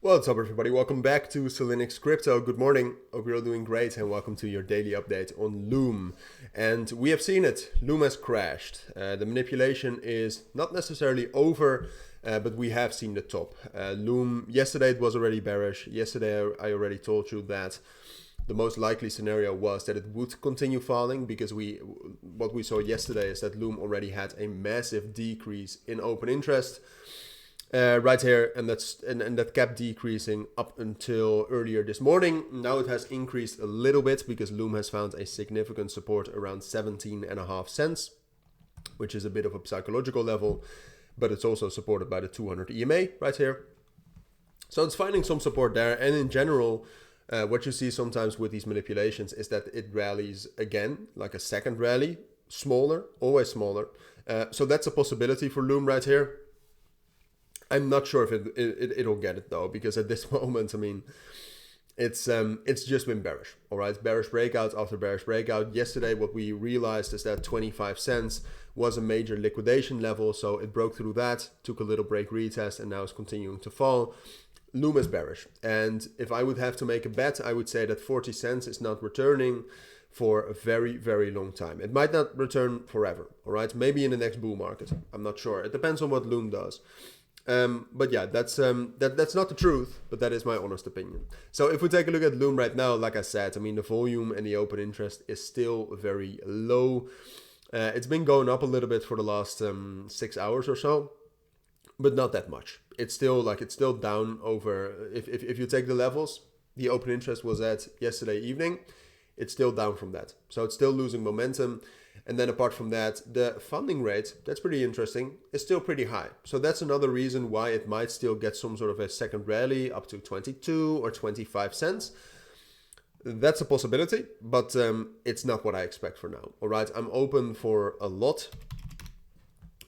What's up everybody, welcome back to Cilinix Crypto. Good morning, hope you're all doing great and welcome to your daily update on Loom. And we have seen it, Loom has crashed. The manipulation is not necessarily over, but we have seen the top. Loom, yesterday it was already bearish. Yesterday I already told you that the most likely scenario was that it would continue falling because what we saw yesterday is that Loom already had a massive decrease in open interest. Right here, and that kept decreasing up until earlier this morning. Now it has increased a little bit because Loom has found a significant support around 17.5 cents, which is a bit of a psychological level, but it's also supported by the 200 EMA right here. So it's finding some support there, and in general, what you see sometimes with these manipulations is that it rallies again, like a second rally, smaller, always smaller. So that's a possibility for Loom right here. I'm not sure if it'll get it though, because at this moment, I mean, it's just been bearish. All right, bearish breakout after bearish breakout. Yesterday, what we realized is that 25 cents was a major liquidation level, so it broke through that, took a little break retest, and now it's continuing to fall. Loom is bearish, and if I would have to make a bet, I would say that 40 cents is not returning for a very, very long time. It might not return forever. All right, maybe in the next bull market. I'm not sure. It depends on what Loom does. But yeah, that's not the truth, but that is my honest opinion. So if we take a look at Loom right now, like I said, I mean, the volume and the open interest is still very low. It's been going up a little bit for the last 6 hours or so, but not that much. It's still down over, if you take the levels, the open interest was at yesterday evening, it's still down from that. So it's still losing momentum. And then apart from that, the funding rate, that's pretty interesting, is still pretty high. So that's another reason why it might still get some sort of a second rally up to 22 or 25 cents. That's a possibility, but it's not what I expect for now. All right, I'm open for a lot.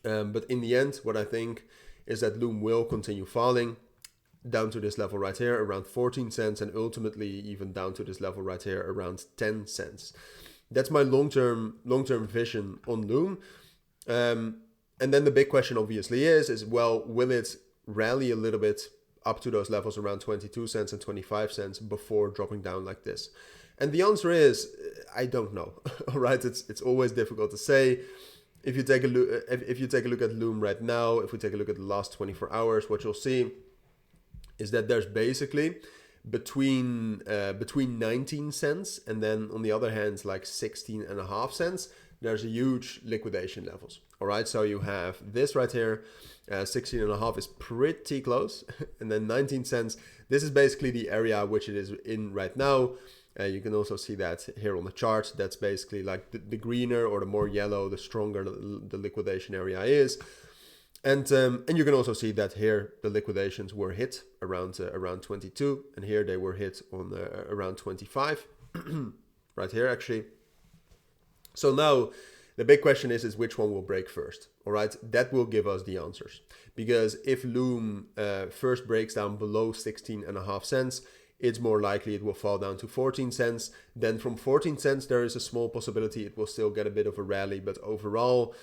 But in the end, what I think is that Loom will continue falling down to this level right here, around 14 cents, and ultimately even down to this level right here, around 10 cents. That's my long-term vision on Loom. And then the big question obviously is, well, will it rally a little bit up to those levels around 22 cents and 25 cents before dropping down like this? And the answer is, I don't know. All right, it's always difficult to say. If you take a look at Loom right now, if we take a look at the last 24 hours, what you'll see is that there's basically between 19 cents and then on the other hand like 16.5 cents, there's a huge liquidation levels. All right, so you have this right here, 16.5 is pretty close, and then 19 cents, this is basically the area which it is in right now. You can also see that here on the chart. That's basically like the greener or the more yellow, the stronger the liquidation area is. And you can also see that here the liquidations were hit around 22, and here they were hit on around 25, right here actually. So now the big question is which one will break first. All right, that will give us the answers, because if Loom first breaks down below 16.5 cents, it's more likely it will fall down to 14 cents. Then from 14 cents, there is a small possibility it will still get a bit of a rally, but overall,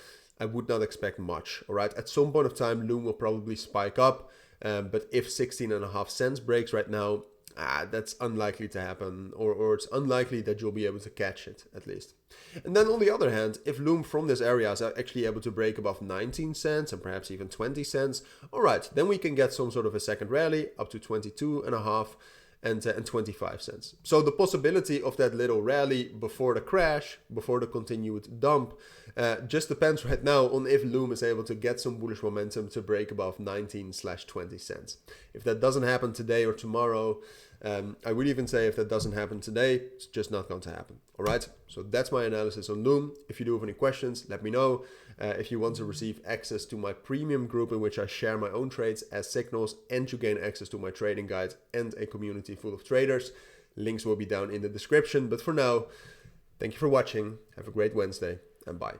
I would not expect much. All right, at some point of time, Loom will probably spike up, but if 16.5 cents breaks right now, that's unlikely to happen, or it's unlikely that you'll be able to catch it at least. And then on the other hand, if Loom from this area is actually able to break above 19 cents and perhaps even 20 cents, all right, then we can get some sort of a second rally up to 22.5 and 25 cents. So the possibility of that little rally before the crash, before the continued dump, just depends right now on if Loom is able to get some bullish momentum to break above 19/20 cents. If that doesn't happen today or tomorrow, I would even say if that doesn't happen today, it's just not going to happen. All right, so that's my analysis on Loom. If you do have any questions, let me know. If you want to receive access to my premium group in which I share my own trades as signals, and you gain access to my trading guide and a community full of traders, links will be down in the description. But for now, thank you for watching. Have a great Wednesday and bye.